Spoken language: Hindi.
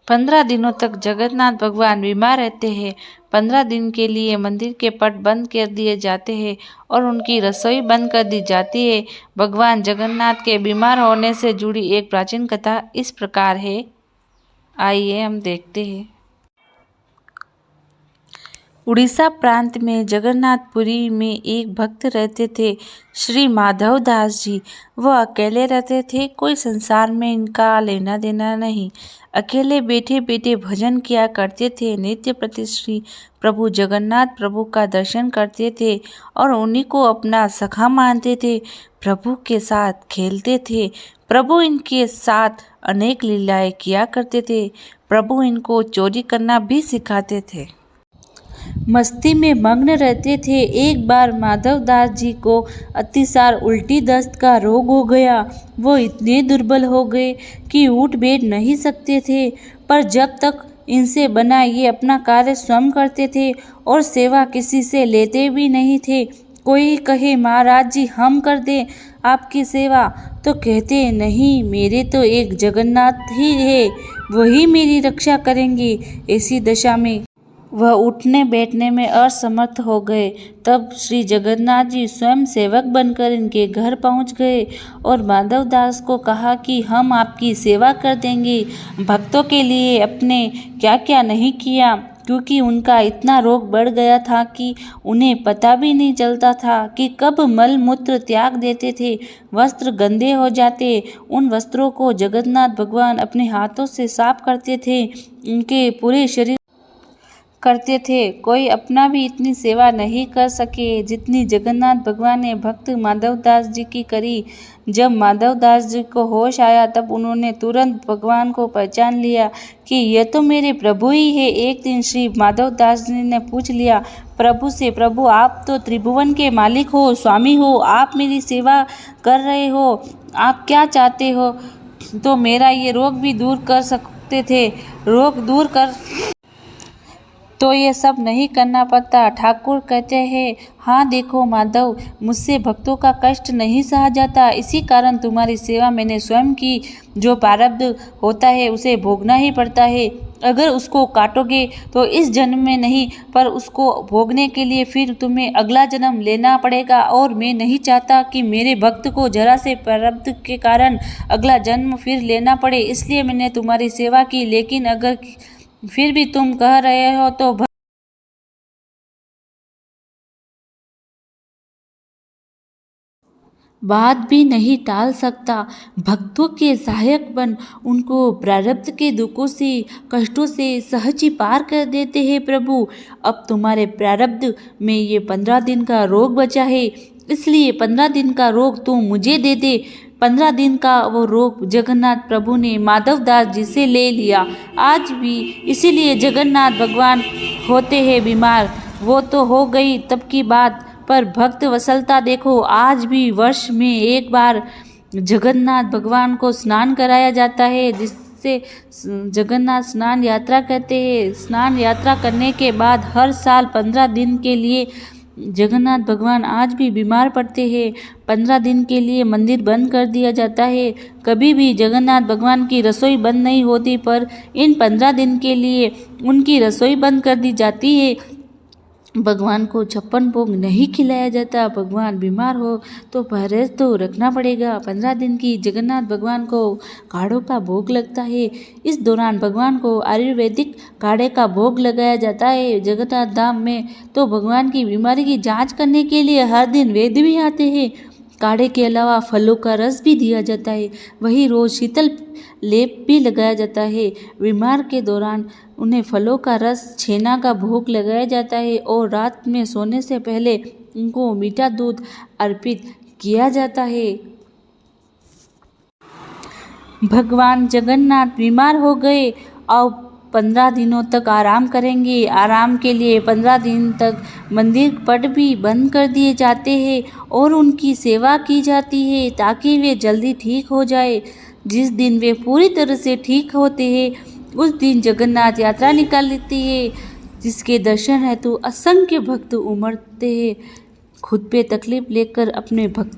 15 दिनों तक जगन्नाथ भगवान बीमार रहते हैं। 15 दिन के लिए मंदिर के पट बंद कर दिए जाते हैं और उनकी रसोई बंद कर दी जाती है। भगवान जगन्नाथ के बीमार होने से जुड़ी एक प्राचीन कथा इस प्रकार है। आइए हम देखते हैं। उड़ीसा प्रांत में जगन्नाथपुरी में एक भक्त रहते थे, श्री माधव दास जी। वह अकेले रहते थे, कोई संसार में इनका लेना देना नहीं। अकेले बैठे बैठे भजन किया करते थे। नित्य प्रति श्री प्रभु जगन्नाथ प्रभु का दर्शन करते थे और उन्हीं को अपना सखा मानते थे। प्रभु के साथ खेलते थे। प्रभु इनके साथ अनेक लीलाएं किया करते थे। प्रभु इनको चोरी करना भी सिखाते थे। मस्ती में मग्न रहते थे। एक बार माधव दास जी को अतिसार उल्टी दस्त का रोग हो गया। वो इतने दुर्बल हो गए कि उठ बैठ नहीं सकते थे, पर जब तक इनसे बना ये अपना कार्य स्वयं करते थे और सेवा किसी से लेते भी नहीं थे। कोई कहे महाराज जी हम कर दें आपकी सेवा, तो कहते नहीं, मेरे तो एक जगन्नाथ ही है, वही मेरी रक्षा करेंगे। ऐसी दशा में वह उठने बैठने में असमर्थ हो गए। तब श्री जगन्नाथ जी स्वयं सेवक बनकर इनके घर पहुंच गए और माधव दास को कहा कि हम आपकी सेवा कर देंगे। भक्तों के लिए अपने क्या क्या नहीं किया, क्योंकि उनका इतना रोग बढ़ गया था कि उन्हें पता भी नहीं चलता था कि कब मल मूत्र त्याग देते थे। वस्त्र गंदे हो जाते, उन वस्त्रों को जगन्नाथ भगवान अपने हाथों से साफ करते थे, उनके पूरे शरीर करते थे। कोई अपना भी इतनी सेवा नहीं कर सके जितनी जगन्नाथ भगवान ने भक्त माधव दास जी की करी। जब माधव दास जी को होश आया तब उन्होंने तुरंत भगवान को पहचान लिया कि यह तो मेरे प्रभु ही है। एक दिन श्री माधव दास जी ने पूछ लिया प्रभु से, प्रभु आप तो त्रिभुवन के मालिक हो, स्वामी हो, आप मेरी सेवा कर रहे हो, आप क्या चाहते हो? तो मेरा ये रोग भी दूर कर सकते थे। रोग दूर कर तो ये सब नहीं करना पड़ता। ठाकुर कहते हैं, हाँ देखो माधव, मुझसे भक्तों का कष्ट नहीं सहा जाता, इसी कारण तुम्हारी सेवा मैंने स्वयं की। जो प्रारब्ध होता है उसे भोगना ही पड़ता है। अगर उसको काटोगे तो इस जन्म में नहीं, पर उसको भोगने के लिए फिर तुम्हें अगला जन्म लेना पड़ेगा। और मैं नहीं चाहता कि मेरे भक्त को जरा से प्रारब्ध के कारण अगला जन्म फिर लेना पड़े, इसलिए मैंने तुम्हारी सेवा की। लेकिन अगर फिर भी तुम कह रहे हो तो बात भी नहीं टाल सकता। भक्तों के सहायक बन उनको प्रारब्ध के दुखों से कष्टों से सहज ही पार कर देते हैं प्रभु। अब तुम्हारे प्रारब्ध में ये 15 दिन का रोग बचा है, इसलिए 15 दिन का रोग तू मुझे दे दे। 15 दिन का वो रोग जगन्नाथ प्रभु ने माधव दास जी से ले लिया। आज भी इसीलिए जगन्नाथ भगवान होते हैं बीमार। वो तो हो गई तब की बात, पर भक्त वत्सलता देखो, आज भी वर्ष में एक बार जगन्नाथ भगवान को स्नान कराया जाता है, जिससे जगन्नाथ स्नान यात्रा कहते हैं। स्नान यात्रा करने के बाद हर साल 15 दिन के लिए जगन्नाथ भगवान आज भी बीमार पड़ते हैं। 15 दिन के लिए मंदिर बंद कर दिया जाता है। कभी भी जगन्नाथ भगवान की रसोई बंद नहीं होती, पर इन 15 दिन के लिए उनकी रसोई बंद कर दी जाती है। भगवान को 56 भोग नहीं खिलाया जाता। भगवान बीमार हो तो परहेज तो रखना पड़ेगा। 15 दिन की जगन्नाथ भगवान को काढ़ों का भोग लगता है। इस दौरान भगवान को आयुर्वेदिक काढ़े का भोग लगाया जाता है। जगन्नाथ धाम में तो भगवान की बीमारी की जांच करने के लिए हर दिन वैद्य भी आते हैं। काढ़े के अलावा फलों का रस भी दिया जाता है। वही रोज शीतल लेप भी लगाया जाता है। बीमार के दौरान उन्हें फलों का रस, छेना का भोग लगाया जाता है और रात में सोने से पहले उनको मीठा दूध अर्पित किया जाता है। भगवान जगन्नाथ बीमार हो गए और 15 दिनों तक आराम करेंगे। आराम के लिए 15 दिन तक मंदिर पट भी बंद कर दिए जाते हैं और उनकी सेवा की जाती है ताकि वे जल्दी ठीक हो जाए। जिस दिन वे पूरी तरह से ठीक होते हैं उस दिन जगन्नाथ यात्रा निकाल लेती है, जिसके दर्शन हेतु असंख्य भक्त उमड़ते हैं। खुद पे तकलीफ लेकर अपने भक्तों